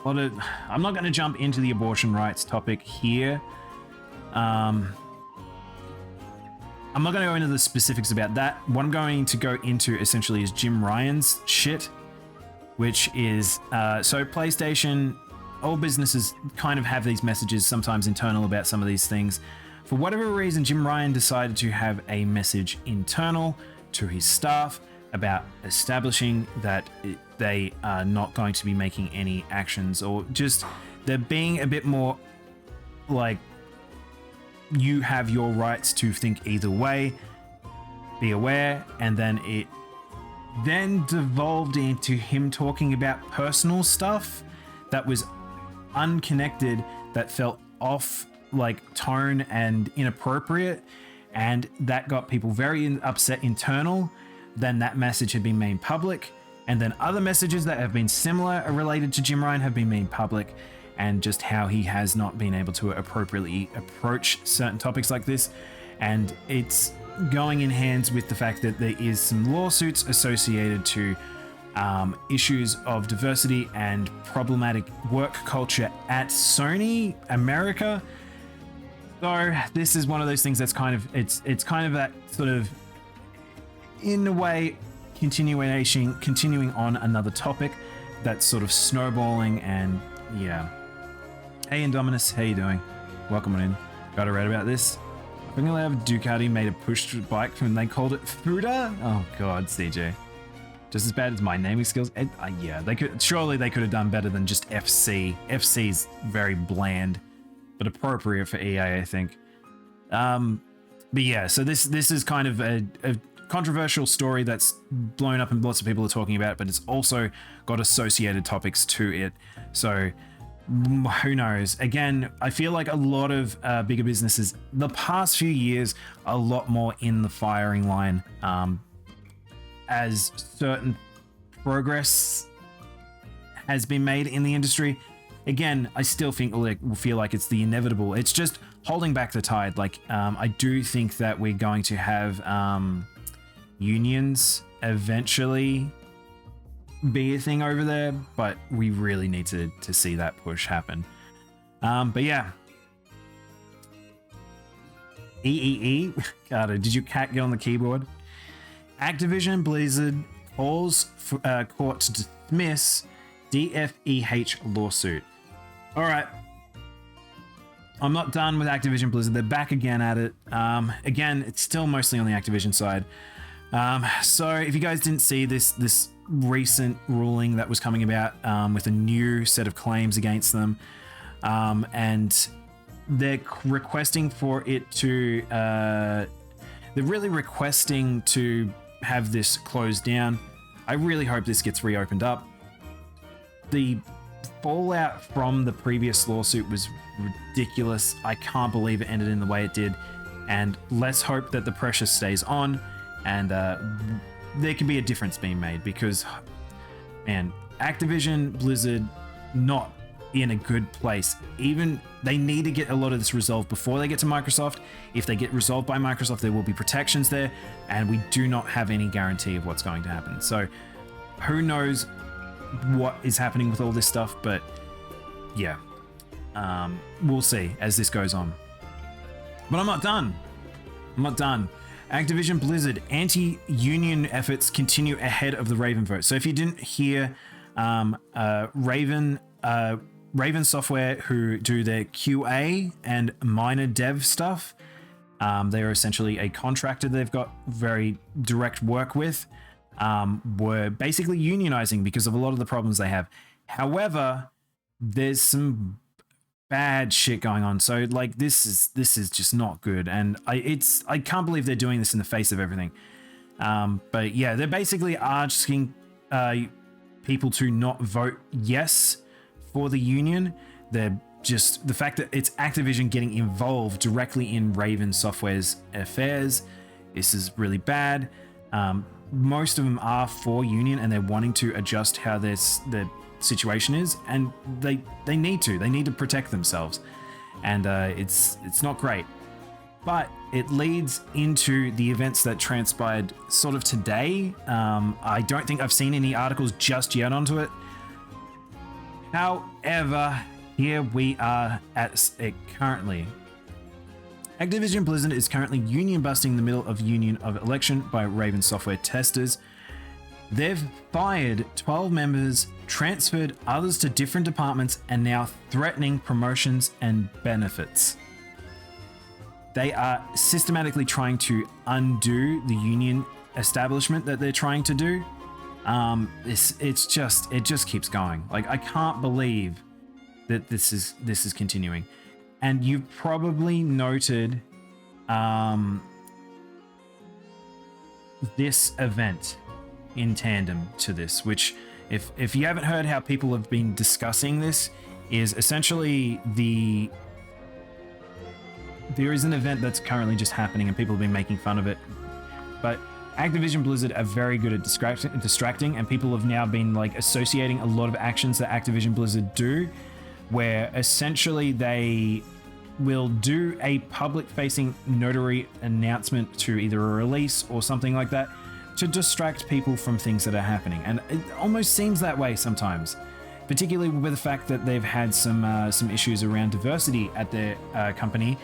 not going to jump into the abortion rights topic here. I'm not going to go into the specifics about that. What I'm going to go into essentially is Jim Ryan's shit, which is, so PlayStation, all businesses kind of have these messages sometimes internal about some of these things. For whatever reason, Jim Ryan decided to have a message internal to his staff about establishing that they are not going to be making any actions, or just they're being a bit more like, you have your rights to think either way, be aware. And then it then devolved into him talking about personal stuff that was unconnected, that felt off like tone and inappropriate, and that got people very upset internal. Then that message had been made public, and then other messages that have been similar or related to Jim Ryan have been made public, and just how he has not been able to appropriately approach certain topics like this. And it's going in hands with the fact that there is some lawsuits associated to issues of diversity and problematic work culture at Sony America. So this is one of those things that's kind of, it's kind of that sort of, in a way, continuing on another topic that's sort of snowballing. And yeah. Hey Indominus, how you doing? Welcome on in. Got a read about this? I think Ducati made a push bike when they called it Fuda. Oh god, CJ. Just as bad as my naming skills. Yeah, surely they could have done better than just FC. FC's very bland, but appropriate for EA, I think. But yeah, so this is kind of a controversial story that's blown up and lots of people are talking about it, but it's also got associated topics to it. So who knows? Again, I feel like a lot of bigger businesses the past few years a lot more in the firing line as certain progress has been made in the industry. Again, I still think we'll feel like it's the inevitable. It's just holding back the tide. Like I do think that we're going to have unions eventually be a thing over there, but we really need to see that push happen. But yeah. God, did your cat get on the keyboard? Activision Blizzard calls for, court to dismiss DFEH lawsuit. All right. I'm not done with Activision Blizzard. They're back again at it. Again, it's still mostly on the Activision side. So if you guys didn't see this recent ruling that was coming about with a new set of claims against them, and they're requesting for it to they're really requesting to have this closed down. I really hope this gets reopened up. The fallout from the previous lawsuit was ridiculous. I can't believe it ended in the way it did, and let's hope that the pressure stays on and there can be a difference being made, because man, Activision Blizzard not in a good place. Even they need to get a lot of this resolved before they get to Microsoft. If they get resolved by Microsoft, there will be protections there, and we do not have any guarantee of what's going to happen. So who knows what is happening with all this stuff, but yeah, we'll see as this goes on. But I'm not done. Activision Blizzard anti-union efforts continue ahead of the Raven vote. So if you didn't hear, Raven Software, who do their QA and minor dev stuff, they're essentially a contractor they've got very direct work with, were basically unionizing because of a lot of the problems they have. However, there's some bad shit going on. So like this is just not good, and I can't believe they're doing this in the face of everything. But yeah, they're basically asking people to not vote yes for the union. They're just the fact that it's Activision getting involved directly in Raven Software's affairs. This is really bad. Most of them are for union, and they're wanting to adjust how their situation is, and they need to protect themselves, and it's not great. But it leads into the events that transpired sort of today. I don't think I've seen any articles just yet onto it. However, here we are at it currently. Activision Blizzard is currently union busting the middle of union of election by Raven Software testers. They've fired 12 members, transferred others to different departments, and now threatening promotions and benefits. They are systematically trying to undo the union establishment that they're trying to do. It just keeps going. Like, I can't believe that this is continuing. And you've probably noted this event in tandem to this, which if you haven't heard how people have been discussing this, is essentially there is an event that's currently just happening and people have been making fun of it, but Activision Blizzard are very good at distracting, and people have now been like associating a lot of actions that Activision Blizzard do, where essentially they will do a public-facing notary announcement to either a release or something like that to distract people from things that are happening. And it almost seems that way sometimes, particularly with the fact that they've had some issues around diversity at their company,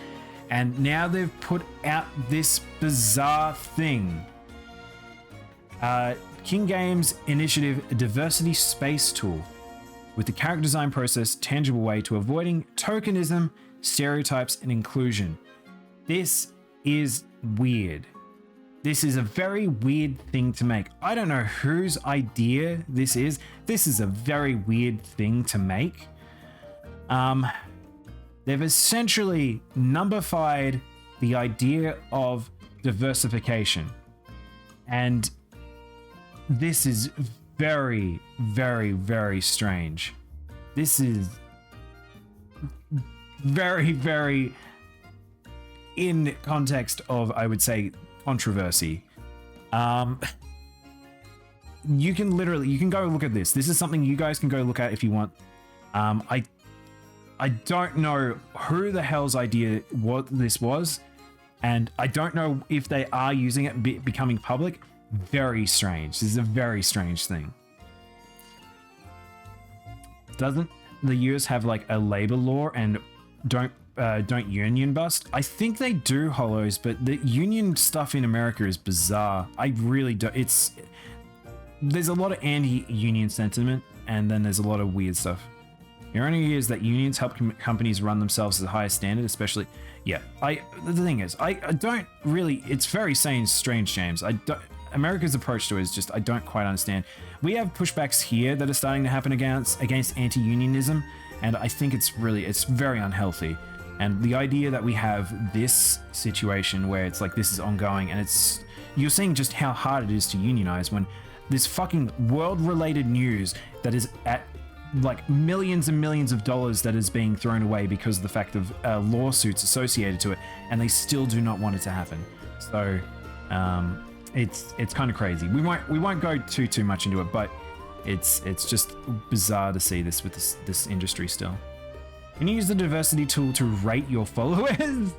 and now they've put out this bizarre thing. King Games initiative diversity space tool with the character design process tangible way to avoiding tokenism, stereotypes, and inclusion. This is weird. This is a very weird thing to make. I don't know whose idea this is. This is a very weird thing to make. They've essentially numberfied the idea of diversification. And this is very, very, very strange. This is very, very in context of, I would say, controversy. You can go look at this. This is something you guys can go look at if you want. I don't know who the hell's idea what this was, and I don't know if they are using it becoming public. Very strange. This is a very strange thing. Doesn't the US have like a labor law and don't union bust? I think they do, Hollows, but the union stuff in America is bizarre. I really don't. There's a lot of anti-union sentiment, and then there's a lot of weird stuff. The irony is that unions help companies run themselves to the highest standard, especially. Yeah, the thing is, I don't really. It's very strange, James. America's approach to it is just, I don't quite understand. We have pushbacks here that are starting to happen against anti-unionism, and I think it's very unhealthy. And the idea that we have this situation where it's like this is ongoing, and you're seeing just how hard it is to unionize when this fucking world-related news that is at like millions and millions of dollars that is being thrown away because of the fact of lawsuits associated to it, and they still do not want it to happen. So it's kind of crazy. We won't go too much into it, but it's just bizarre to see this with this industry still. Can you use the diversity tool to rate your followers?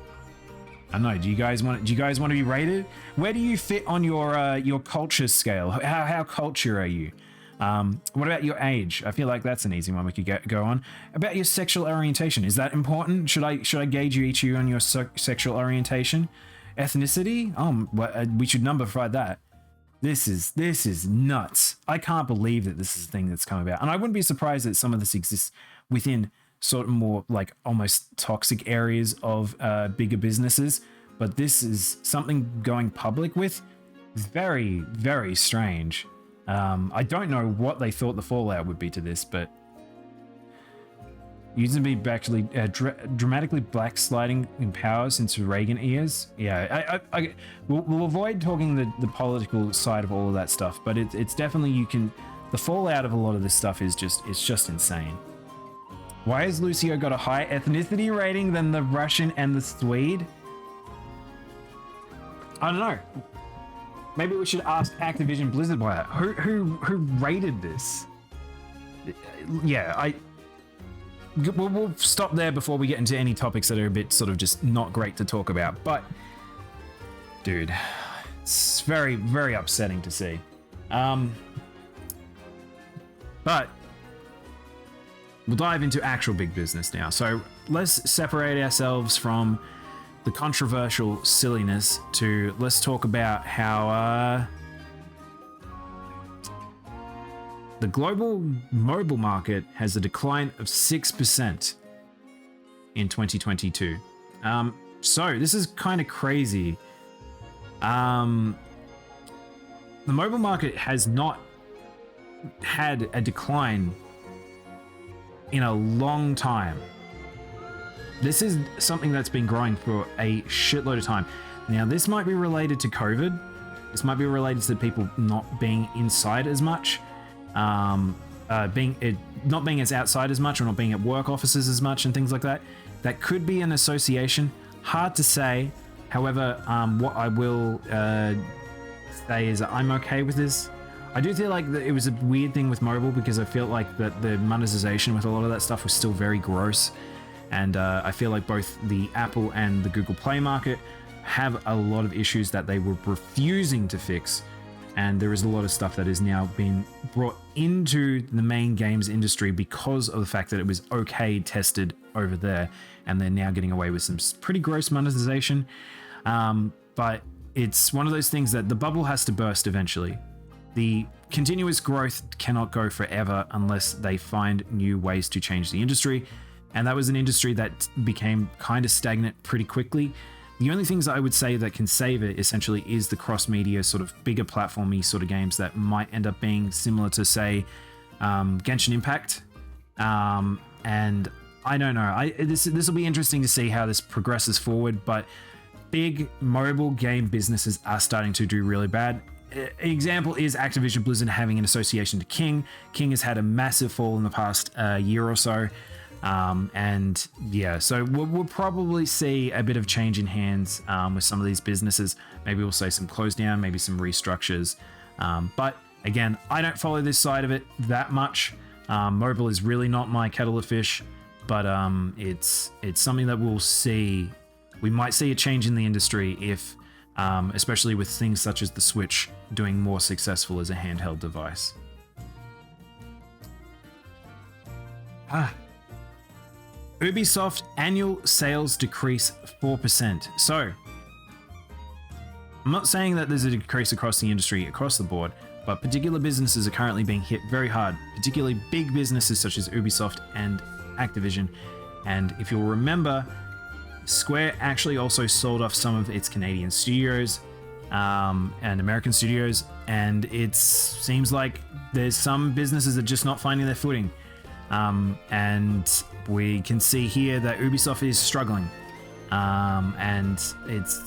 I don't know. Do you guys want to be rated? Where do you fit on your culture scale? How culture are you? What about your age? I feel like that's an easy one we could go on. About your sexual orientation, is that important? Should I gauge you on your sexual orientation? ethnicity. We should numbify that. This is nuts. I can't believe that this is a thing that's come about, and I wouldn't be surprised that some of this exists within sort of more like almost toxic areas of bigger businesses. But this is something going public with. Very, very strange. I don't know what they thought the fallout would be to this, but using to be actually dramatically backsliding in power since Reagan years. Yeah, we'll avoid talking the political side of all of that stuff, but it's definitely the fallout of a lot of this stuff is just insane. Why has Lucio got a higher ethnicity rating than the Russian and the Swede? I don't know. Maybe we should ask Activision Blizzard why. Who rated this? Yeah, we'll stop there before we get into any topics that are a bit sort of just not great to talk about. But, dude, it's very, very upsetting to see. But we'll dive into actual big business now. So let's separate ourselves from the controversial silliness to let's talk about how the global mobile market has a decline of 6% in 2022. So this is kind of crazy. The mobile market has not had a decline in a long time. This is something that's been growing for a shitload of time. Now, this might be related to COVID. This might be related to people not being inside as much, not being as outside as much, or not being at work offices as much and things like that. That could be an association. Hard to say. However, what I will say is that I'm okay with this. I do feel like it was a weird thing with mobile because I feel like that the monetization with a lot of that stuff was still very gross. And I feel like both the Apple and the Google Play market have a lot of issues that they were refusing to fix. And there is a lot of stuff that is now being brought into the main games industry because of the fact that it was okay tested over there. And they're now getting away with some pretty gross monetization. But it's one of those things that the bubble has to burst eventually. The continuous growth cannot go forever unless they find new ways to change the industry. And that was an industry that became kind of stagnant pretty quickly. The only things that I would say that can save it essentially is the cross-media sort of bigger platformy sort of games that might end up being similar to, say, Genshin Impact. And I don't know. This will be interesting to see how this progresses forward, but big mobile game businesses are starting to do really bad. An example is Activision Blizzard having an association to King. King has had a massive fall in the past year or so. And yeah, so we'll probably see a bit of change in hands with some of these businesses. Maybe we'll say some close down, maybe some restructures. But again, I don't follow this side of it that much. Mobile is really not my kettle of fish, but it's something that we'll see. We might see a change in the industry if, especially with things such as the Switch doing more successful as a handheld device. Ubisoft annual sales decrease 4%. So, I'm not saying that there's a decrease across the industry, across the board, but particular businesses are currently being hit very hard, particularly big businesses such as Ubisoft and Activision. And if you'll remember, Square actually also sold off some of its Canadian studios and American studios, and it seems like there's some businesses that are just not finding their footing. And we can see here that Ubisoft is struggling, and it's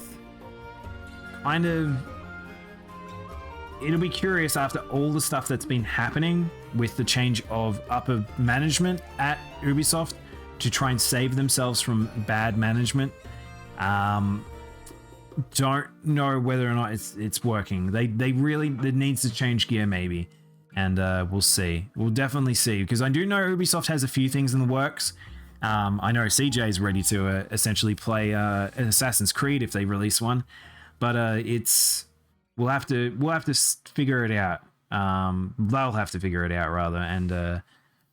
kind of, it'll be curious after all the stuff that's been happening with the change of upper management at Ubisoft to try and save themselves from bad management. Don't know whether or not it's working. They really, it needs to change gear maybe. And we'll see. We'll definitely see, because I do know Ubisoft has a few things in the works. I know CJ is ready to essentially play an Assassin's Creed if they release one, but we'll have to figure it out. They'll have to figure it out rather, and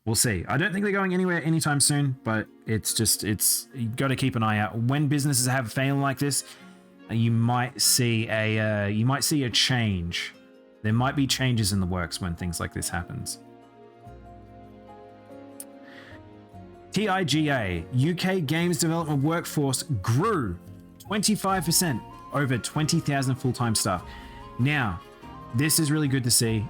we'll see. I don't think they're going anywhere anytime soon, but it's you got to keep an eye out when businesses have a failing like this. you might see a change. There might be changes in the works when things like this happens. TIGA, UK games development workforce grew 25%, over 20,000 full-time staff. Now, this is really good to see.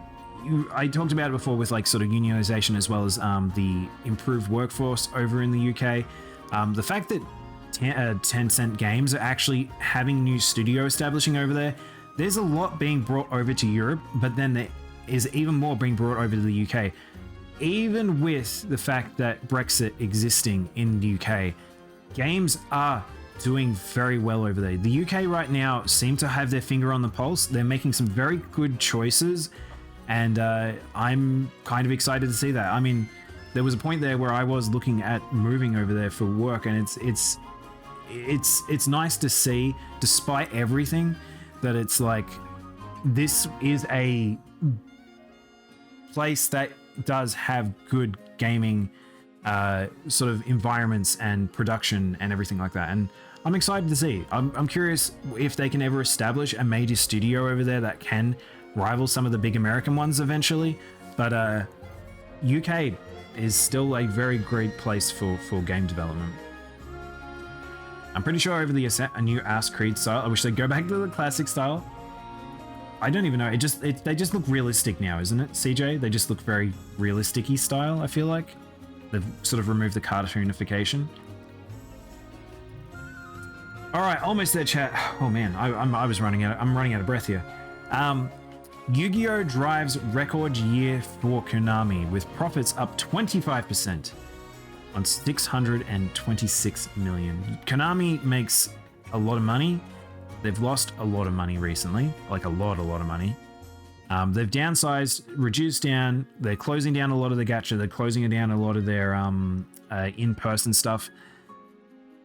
I talked about it before with like sort of unionization as well as the improved workforce over in the UK. The fact that Tencent Games are actually having new studio establishing over there, there's a lot being brought over to Europe, but then there is even more being brought over to the UK. Even with the fact that Brexit existing in the UK, games are doing very well over there. The UK right now seem to have their finger on the pulse. They're making some very good choices, and I'm kind of excited to see that. I mean, there was a point there where I was looking at moving over there for work, and it's nice to see, despite everything, that it's like this is a place that does have good gaming sort of environments and production and everything like that, and I'm excited to see. I'm curious if they can ever establish a major studio over there that can rival some of the big American ones eventually. But UK is still a very great place for game development. I'm pretty sure over a new Ass Creed style. I wish they'd go back to the classic style. I don't even know. They just look realistic now, isn't it, CJ? They just look very realistic-y style, I feel like. They've sort of removed the cartoonification. All right, almost there, chat. Oh man, I'm running out of breath here. Yu-Gi-Oh! Drives record year for Konami, with profits up 25% on 626 million. Konami makes a lot of money. They've lost a lot of money recently, like a lot of money. They've downsized, reduced down. They're closing down a lot of the gacha. They're closing down a lot of their in-person stuff.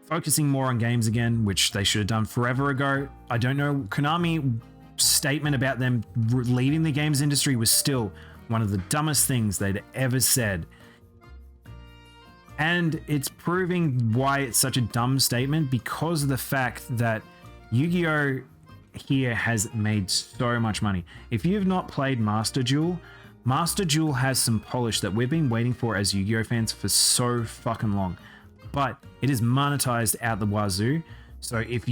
Focusing more on games again, which they should have done forever ago. I don't know. Konami statement about them leaving the games industry was still one of the dumbest things they'd ever said. And it's proving why it's such a dumb statement, because of the fact that Yu-Gi-Oh! Here has made so much money. If you've not played Master Duel has some polish that we've been waiting for as Yu-Gi-Oh! Fans for so fucking long. But it is monetized out the wazoo. So if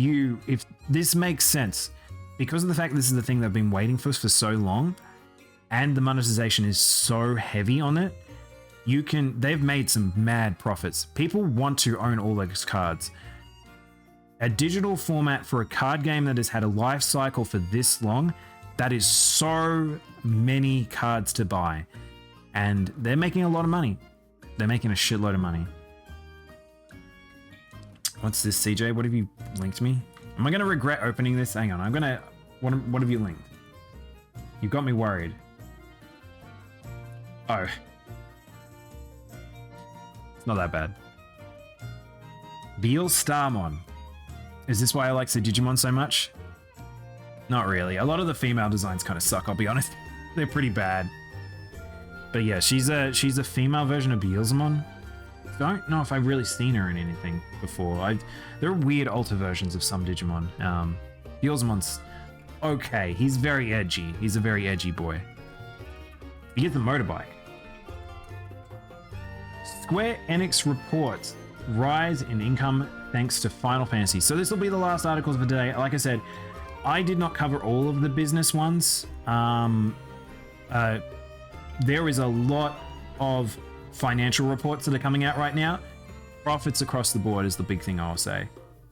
this makes sense, because of the fact this is the thing they've been waiting for so long, and the monetization is so heavy on it, they've made some mad profits. People want to own all those cards. A digital format for a card game that has had a life cycle for this long, that is so many cards to buy. And they're making a lot of money. They're making a shitload of money. What's this, CJ? What have you linked me? Am I going to regret opening this? Hang on, what have you linked? You got me worried. Oh. It's not that bad. Beal Starmon. Is this why I like the Digimon so much? Not really. A lot of the female designs kind of suck, I'll be honest. They're pretty bad. But yeah, she's a female version of Beelzemon. Don't know if I've really seen her in anything before. There are weird alter versions of some Digimon. Beelzemon's okay. He's very edgy. He's a very edgy boy. He gets a motorbike. Square Enix reports rise in income thanks to Final Fantasy. So this will be the last articles for today. Like I said, I did not cover all of the business ones. There is a lot of financial reports that are coming out right now. Profits across the board is the big thing I'll say.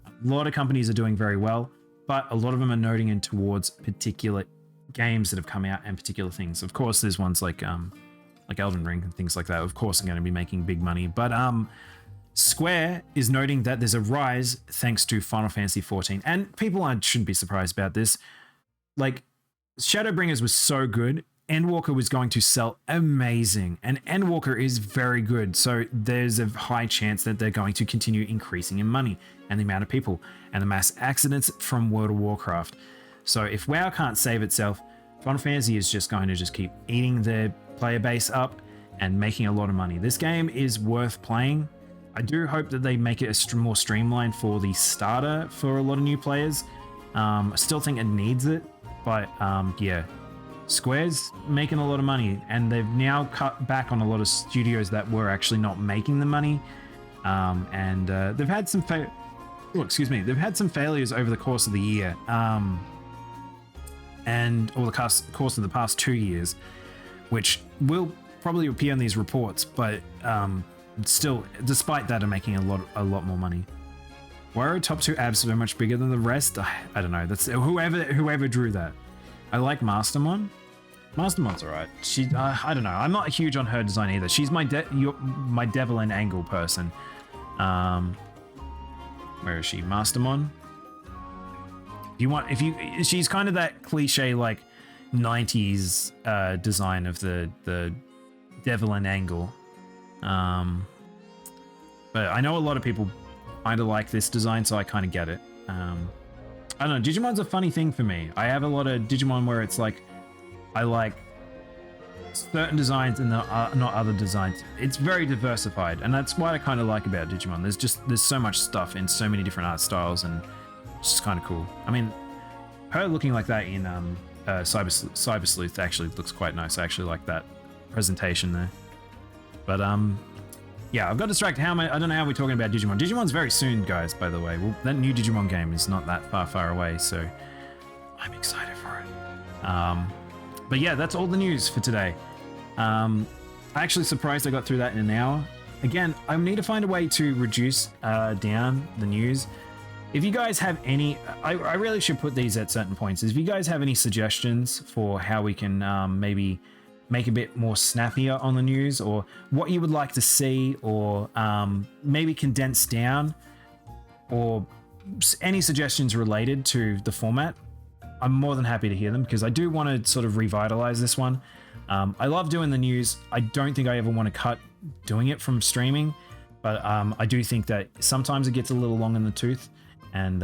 A lot of companies are doing very well, but a lot of them are noting in towards particular games that have come out and particular things. Of course, there's ones like Elden Ring and things like that. Of course, are going to be making big money, but Square is noting that there's a rise thanks to Final Fantasy XIV, and people shouldn't be surprised about this. Like, Shadowbringers was so good, Endwalker was going to sell amazing, and Endwalker is very good, so there's a high chance that they're going to continue increasing in money and the amount of people and the mass accidents from World of Warcraft. So if WoW can't save itself, Final Fantasy is just going to keep eating their player base up and making a lot of money. This game is worth playing. I do hope that they make it more streamlined for the starter for a lot of new players. I still think it needs it, but yeah. Square's making a lot of money, and they've now cut back on a lot of studios that were actually not making the money. And they've had some they've had some failures over the course of the year, and or the course of the past 2 years, which will probably appear in these reports. But still, despite that, are making a lot more money. Why are top 2 abs so much bigger than the rest? I don't know. That's whoever drew that. I like Mastermon. Mastermon's alright. She, I don't know. I'm not huge on her design either. She's my devil in angle person. Where is she? Mastermon. She's kind of that cliche like 90s design of the devil in angle. But I know a lot of people kind of like this design, so I kind of get it. I don't know, Digimon's a funny thing for me. I have a lot of Digimon where it's like, I like certain designs and not other designs. It's very diversified, and that's what I kind of like about Digimon. There's so much stuff in so many different art styles, and it's just kind of cool. I mean, her looking like that in Cyber Sleuth actually looks quite nice. I actually like that presentation there. But yeah, I've got distracted. I don't know how we're talking about Digimon. Digimon's very soon, guys, by the way. Well, that new Digimon game is not that far away, so I'm excited for it. But yeah, that's all the news for today. I'm actually surprised I got through that in an hour. Again, I need to find a way to reduce down the news. If you guys have any, I really should put these at certain points. If you guys have any suggestions for how we can maybe make a bit more snappier on the news, or what you would like to see, or maybe condense down, or any suggestions related to the format, I'm more than happy to hear them, because I do want to sort of revitalize this one. I love doing the news. I don't think I ever want to cut doing it from streaming, but I do think that sometimes it gets a little long in the tooth, and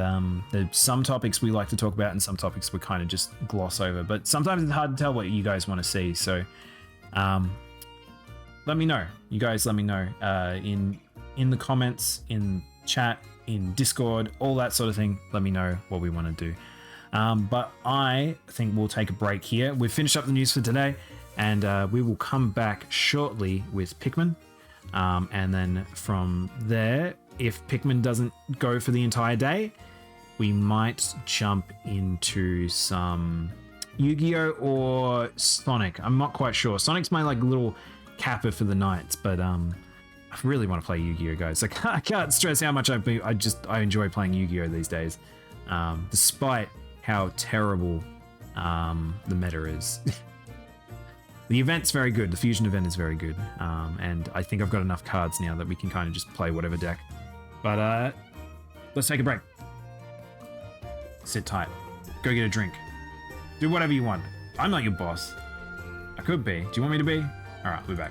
there's some topics we like to talk about and some topics we kind of just gloss over, but sometimes it's hard to tell what you guys want to see. So let me know. You guys let me know in the comments, in chat, in Discord, all that sort of thing. Let me know what we want to do. But I think we'll take a break here. We've finished up the news for today, and we will come back shortly with Pikmin. And then from there, if Pikmin doesn't go for the entire day, we might jump into some Yu-Gi-Oh! Or Sonic. I'm not quite sure. Sonic's my like little capper for the nights, but I really want to play Yu-Gi-Oh! Guys. I can't stress how much I enjoy playing Yu-Gi-Oh! These days, despite how terrible the meta is. The event's very good. The fusion event is very good, and I think I've got enough cards now that we can kind of just play whatever deck. But let's take a break. Sit tight. Go get a drink. Do whatever you want. I'm not your boss. I could be. Do you want me to be? All right, we're back.